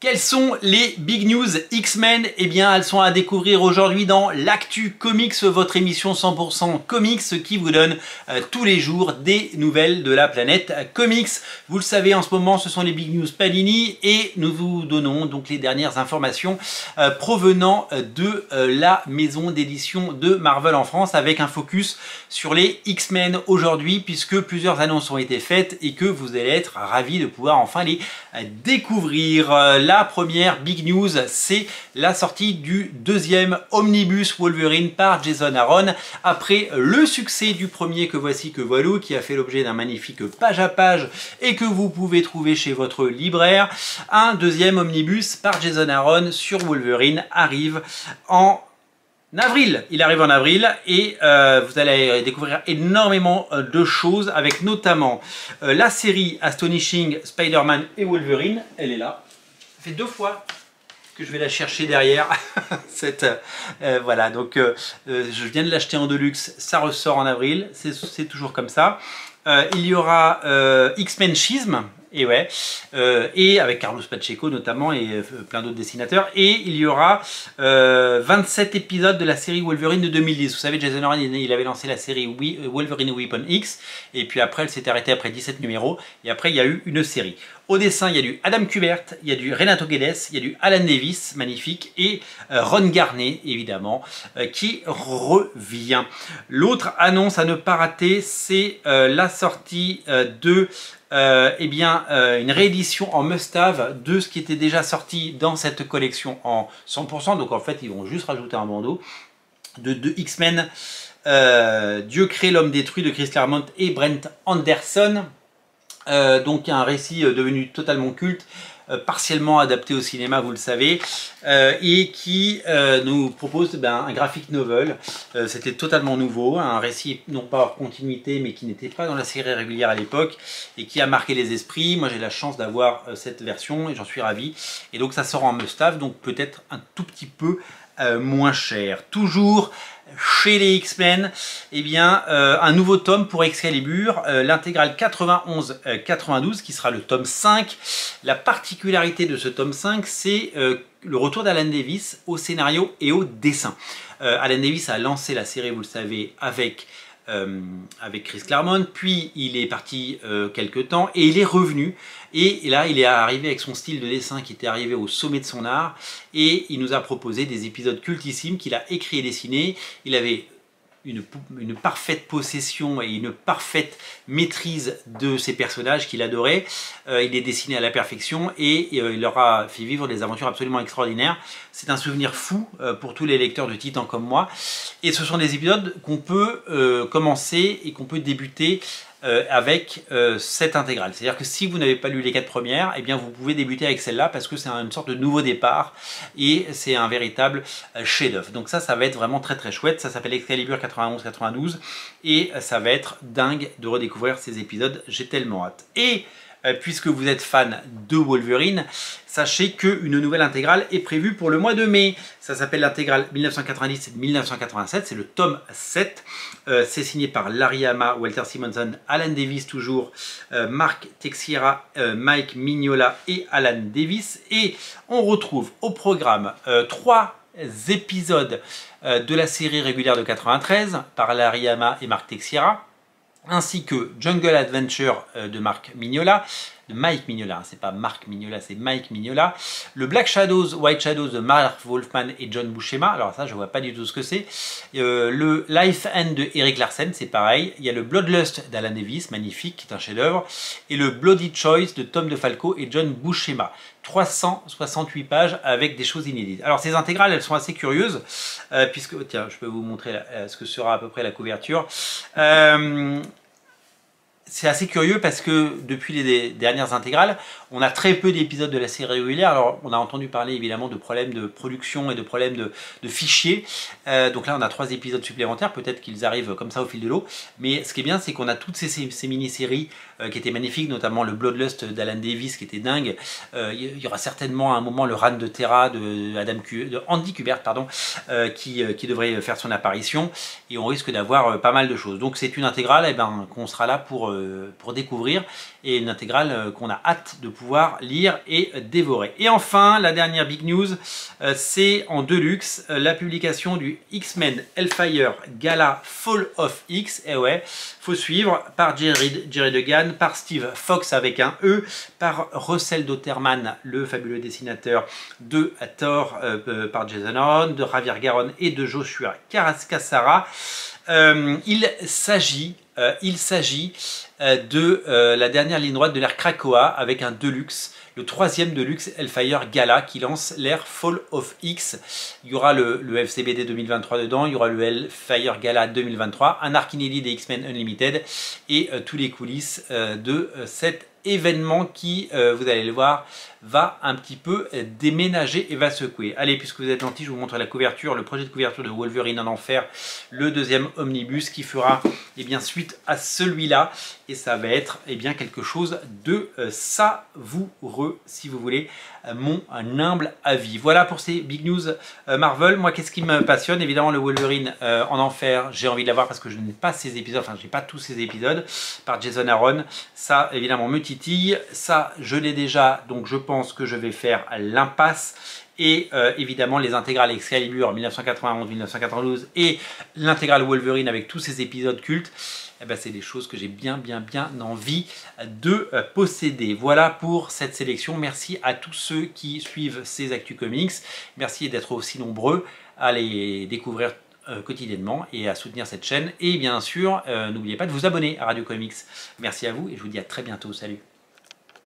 Quelles sont les big news X-Men? Eh bien, elles sont à découvrir aujourd'hui dans l'Actu Comics, votre émission 100% comics qui vous donne tous les jours des nouvelles de la planète comics. Vous le savez, en ce moment, ce sont les big news Panini et nous vous donnons donc les dernières informations provenant de la maison d'édition de Marvel en France avec un focus sur les X-Men aujourd'hui puisque plusieurs annonces ont été faites et que vous allez être ravis de pouvoir enfin les découvrir. La première big news, c'est la sortie du deuxième omnibus Wolverine par Jason Aaron. Après le succès du premier Que voici que voilou, qui a fait l'objet d'un magnifique page à page et que vous pouvez trouver chez votre libraire, un deuxième omnibus par Jason Aaron sur Wolverine arrive en avril. Il arrive en avril et vous allez découvrir énormément de choses avec notamment la série Astonishing Spider-Man et Wolverine. Elle est là. Ça fait 2 fois que je vais la chercher derrière. Voilà, donc je viens de l'acheter en deluxe, ça ressort en avril, c'est toujours comme ça. Il y aura X-Men Schism, et ouais, et avec Carlos Pacheco notamment et plein d'autres dessinateurs. Et il y aura 27 épisodes de la série Wolverine de 2010. Vous savez, Jason Aaron, il avait lancé la série Wolverine Weapon X, et puis après elle s'est arrêtée après 17 numéros, et après il y a eu une série. Au dessin, il y a du Adam Kubert, il y a du Renato Guedes, il y a du Alan Davis, magnifique, et Ron Garney, évidemment, qui revient. L'autre annonce à ne pas rater, c'est la sortie de une réédition en must-have de ce qui était déjà sorti dans cette collection en 100%. Donc en fait, ils vont juste rajouter un bandeau de X-Men, Dieu crée l'homme détruit de Chris Claremont et Brent Anderson. Donc un récit devenu totalement culte, partiellement adapté au cinéma, vous le savez, et qui nous propose un graphic novel. C'était totalement nouveau, un récit non pas hors continuité, mais qui n'était pas dans la série régulière à l'époque, et qui a marqué les esprits. Moi j'ai la chance d'avoir cette version, et j'en suis ravi. Et donc ça sort en must-have, donc peut-être un tout petit peu moins cher. Toujours chez les X-Men, eh bien, un nouveau tome pour Excalibur, l'intégrale 91-92 qui sera le tome 5. La particularité de ce tome 5, c'est le retour d'Alan Davis au scénario et au dessin. Alan Davis a lancé la série, vous le savez, avec Chris Claremont, puis il est parti quelques temps et il est revenu, et là il est arrivé avec son style de dessin qui était arrivé au sommet de son art, et il nous a proposé des épisodes cultissimes qu'il a écrits et dessinés. Il avait une parfaite possession et une parfaite maîtrise de ses personnages qu'il adorait. Il est dessiné à la perfection et il leur a fait vivre des aventures absolument extraordinaires. C'est un souvenir fou pour tous les lecteurs de Titan comme moi, et ce sont des épisodes qu'on peut commencer et qu'on peut débuter avec cette intégrale. C'est-à-dire que si vous n'avez pas lu les 4 premières, eh bien vous pouvez débuter avec celle-là parce que c'est une sorte de nouveau départ et c'est un véritable chef-d'œuvre. Donc ça va être vraiment très très chouette. Ça s'appelle Excalibur 91-92 et ça va être dingue de redécouvrir ces épisodes. J'ai tellement hâte. Et puisque vous êtes fan de Wolverine, sachez qu'une nouvelle intégrale est prévue pour le mois de mai. Ça s'appelle l'intégrale 1990-1987, c'est le tome 7. C'est signé par Larry Hama, Walter Simonson, Alan Davis toujours, Mark Texeira, Mike Mignola et Alan Davis. Et on retrouve au programme 3 épisodes de la série régulière de 93 par Larry Hama et Mark Texeira, ainsi que Jungle Adventure de Mike Mignola, c'est pas Mark Mignola, c'est Mike Mignola, le Black Shadows, White Shadows de Marv Wolfman et John Buscema, alors ça je vois pas du tout ce que c'est, le Life End de Eric Larsen, c'est pareil, il y a le Bloodlust d'Alan Davis, magnifique, qui est un chef-d'œuvre, et le Bloody Choice de Tom DeFalco et John Buscema. 368 pages avec des choses inédites. Alors ces intégrales, elles sont assez curieuses, puisque, tiens, je peux vous montrer ce que sera à peu près la couverture. C'est assez curieux parce que depuis les dernières intégrales, on a très peu d'épisodes de la série régulière. Alors on a entendu parler évidemment de problèmes de production et de problèmes de fichiers. Donc là on a 3 épisodes supplémentaires, peut-être qu'ils arrivent comme ça au fil de l'eau. Mais ce qui est bien, c'est qu'on a toutes ces mini-séries qui étaient magnifiques, notamment le Bloodlust d'Alan Davis qui était dingue. Il y aura certainement à un moment le Ran de Terra de Andy Kubert, pardon, qui devrait faire son apparition. Et on risque d'avoir pas mal de choses. Donc c'est une intégrale qu'on sera là pour pour découvrir et une intégrale qu'on a hâte de pouvoir lire et dévorer. Et enfin, la dernière big news, c'est en deluxe la publication du X-Men Hellfire Gala Fall of X. Et ouais, faut suivre, par Jerry Duggan, par Steve Fox avec un E, par Russell Dauterman, le fabuleux dessinateur de Thor, par Jason Aaron, de Javier Garron et de Joshua Cassara. Il s'agit de la dernière ligne droite de l'ère Krakoa avec un deluxe, le 3e deluxe Hellfire Gala qui lance l'ère Fall of X. Il y aura le FCBD 2023 dedans, il y aura le Hellfire Gala 2023, un arc inédit des X-Men Unlimited et tous les coulisses de cet événement qui, vous allez le voir, va un petit peu déménager et va secouer. Allez, puisque vous êtes gentil, je vous montre la couverture, le projet de couverture de Wolverine en enfer, le 2e omnibus qui fera suite à celui-là, et ça va être quelque chose de savoureux, si vous voulez mon humble avis. Voilà pour ces big news Marvel. Moi, qu'est-ce qui me passionne? Évidemment, le Wolverine en enfer, j'ai envie de l'avoir parce que je n'ai pas ces épisodes, enfin, j'ai pas tous ces épisodes par Jason Aaron. Ça, évidemment, me titille. Ça, je l'ai déjà, donc je pense que je vais faire l'impasse. Et évidemment les intégrales Excalibur 1991-1992 et l'intégrale Wolverine avec tous ces épisodes cultes, c'est des choses que j'ai bien envie de posséder. Voilà pour cette sélection. Merci à tous ceux qui suivent ces Actu Comics. Merci d'être aussi nombreux à les découvrir quotidiennement et à soutenir cette chaîne. Et bien sûr, n'oubliez pas de vous abonner à Radio Comics. Merci à vous et je vous dis à très bientôt. Salut!